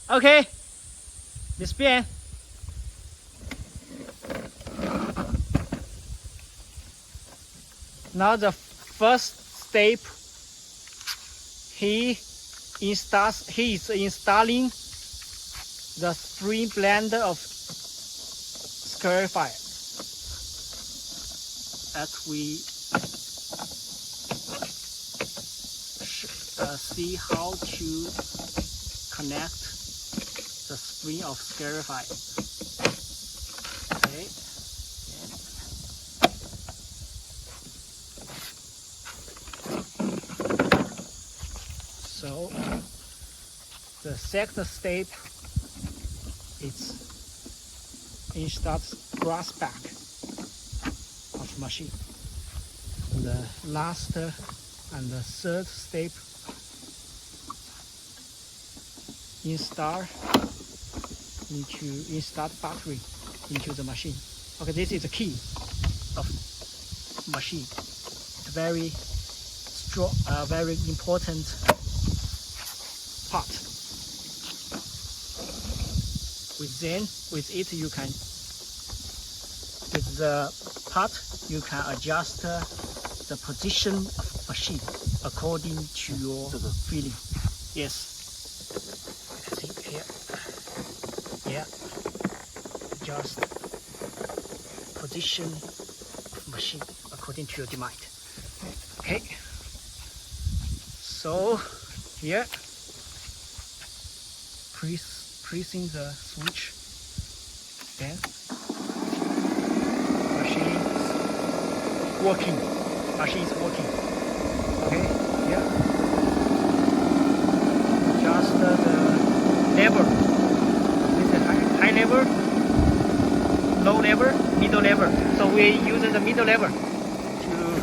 OK， display. Now the first step, he is installing the spring blender of scarifier. As we see how to connect the spring of scarifier. Okay. So the second step is install brass back of machine. The last and the third step, install battery into the machine. Okay, this is the key of machine. It's very strong, very important part. With it you can, with the part you can adjust the position of machine according to your feeling. Yes. See here. Yeah. Adjust position of machine according to your demand. Okay. So here, pressing the switch, then machine is working. Okay, yeah. Just the level. This is high level, low level, middle level. So we use the middle level to